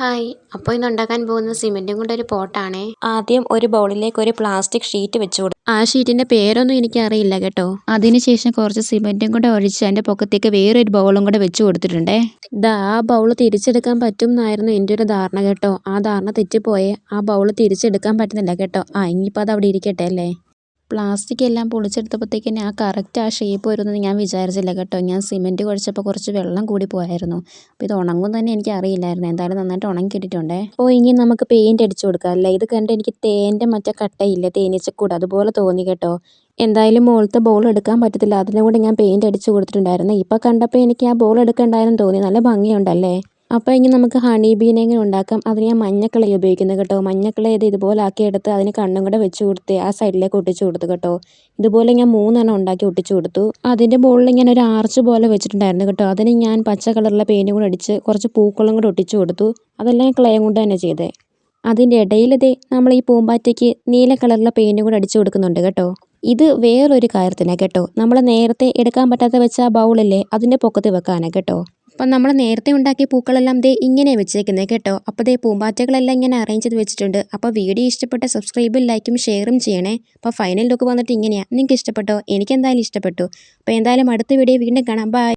Hi. അപ്പോൾ ഇന്ന് ഉണ്ടാക്കാൻ പോകുന്നത് സിമെൻറ്റും കൊണ്ടൊരു പോട്ടാണേ. ആദ്യം ഒരു ബൗളിലേക്ക് ഒരു പ്ലാസ്റ്റിക് ഷീറ്റ് വെച്ച് കൊടുക്കും. ആ ഷീറ്റിൻ്റെ പേരൊന്നും എനിക്കറിയില്ല കേട്ടോ. അതിനുശേഷം കുറച്ച് സിമെൻറ്റും കൂടെ ഒഴിച്ച് അതിൻ്റെ പൊക്കത്തേക്ക് വേറൊരു ബൗളും കൂടെ വെച്ച് കൊടുത്തിട്ടുണ്ടേ. ആ ബൗൾ തിരിച്ചെടുക്കാൻ പറ്റും എന്നായിരുന്നു എൻ്റെ ഒരു ധാരണ കേട്ടോ. ആ ധാരണ തെറ്റിപ്പോയേ. ആ ബൗൾ തിരിച്ചെടുക്കാൻ പറ്റുന്നില്ല കേട്ടോ. ഇനിയിപ്പോൾ അത് അവിടെ ഇരിക്കട്ടെ അല്ലേ. പ്ലാസ്റ്റിക് എല്ലാം പൊളിച്ചെടുത്തപ്പോഴത്തേക്ക് തന്നെ ആ ഷേപ്പ് വരുമെന്ന് ഞാൻ വിചാരിച്ചില്ല കേട്ടോ. ഞാൻ സിമെൻറ്റ് കുഴച്ചപ്പോൾ കുറച്ച് വെള്ളം കൂടി പോയായിരുന്നു. അപ്പോൾ ഇത് ഉണങ്ങും തന്നെ എനിക്ക് അറിയില്ലായിരുന്നു. എന്തായാലും നന്നായിട്ട് ഉണങ്ങി കിട്ടിയിട്ടുണ്ടേ. അപ്പോൾ ഇനി നമുക്ക് പെയിൻറ്റ് അടിച്ചു കൊടുക്കാം അല്ലേ. ഇത് കണ്ട് എനിക്ക് തേൻ്റെ മറ്റേ കട്ടയില്ലേ, തേനീച്ചക്കൂട്, അതുപോലെ തോന്നി കേട്ടോ. എന്തായാലും മുകളിലത്തെ ബോൾ എടുക്കാൻ പറ്റത്തില്ല. അതിനും കൂടി ഞാൻ പെയിൻറ്റ് അടിച്ചു കൊടുത്തിട്ടുണ്ടായിരുന്നു. ഇപ്പോൾ കണ്ടപ്പോൾ എനിക്ക് ആ ബോൾ എടുക്കണ്ടായെന്ന് തോന്നി. നല്ല ഭംഗിയുണ്ടല്ലേ. അപ്പോൾ ഇനി നമുക്ക് ഹണി ബീനെ എങ്ങനെ ഉണ്ടാക്കാം. അതിന് ഞാൻ മഞ്ഞക്കള ഉപയോഗിക്കുന്നത് കേട്ടോ. മഞ്ഞക്കള ഇതുപോലെ ആക്കിയെടുത്ത് അതിന് കണ്ണും കൂടെ വെച്ച് കൊടുത്ത് ആ സൈഡിലേക്ക് ഒട്ടിച്ചു കൊടുത്തു കേട്ടോ. ഇതുപോലെ ഞാൻ 3 ഉണ്ടാക്കി ഒട്ടിച്ചു കൊടുത്തു. അതിൻ്റെ മുകളിൽ ഞാൻ ഒരു ആർച്ച് പോലെ വെച്ചിട്ടുണ്ടായിരുന്നു കേട്ടോ. അതിന് ഞാൻ പച്ച കളറുള്ള പെയിൻറ്റും കൂടെ അടിച്ച് കുറച്ച് പൂക്കളും കൂടെ ഒട്ടിച്ചു കൊടുത്തു. അതെല്ലാം ക്ലേയും കൊണ്ട് തന്നെ ചെയ്തേ. അതിൻ്റെ ഇടയിൽ നമ്മൾ ഈ പൂമ്പാറ്റയ്ക്ക് നീല കളറുള്ള പെയിൻറ്റും കൂടെ അടിച്ചു കൊടുക്കുന്നുണ്ട് കേട്ടോ. ഇത് വേറൊരു കാര്യത്തിനാണ് കേട്ടോ. നമ്മൾ നേരത്തെ എടുക്കാൻ പറ്റാത്ത വെച്ച ആ ബൗളില്ലേ, അതിൻ്റെ പൊക്കത്ത് വെക്കാനാണ് കേട്ടോ. അപ്പം നമ്മൾ നേരത്തെ ഉണ്ടാക്കിയ പൂക്കളെല്ലാം ഇങ്ങനെ വെച്ചേക്കുന്നത് കേട്ടോ. അപ്പോൾ പൂമ്പാറ്റകളെല്ലാം ഇങ്ങനെ അറേഞ്ച് ചെയ്ത് വെച്ചിട്ടുണ്ട്. അപ്പോൾ വീഡിയോ ഇഷ്ടപ്പെട്ട സബ്സ്ക്രൈബും ലൈക്കും ഷെയറും ചെയ്യണേ. അപ്പോൾ ഫൈനൽ ലുക്ക് വന്നിട്ട് ഇങ്ങനെയാണ്. നിങ്ങൾക്ക് ഇഷ്ടപ്പെട്ടോ? എനിക്ക് എന്തായാലും ഇഷ്ടപ്പെട്ടു. അപ്പോൾ എന്തായാലും അടുത്ത വീഡിയോ വീണ്ടും കാണാം. ബൈ.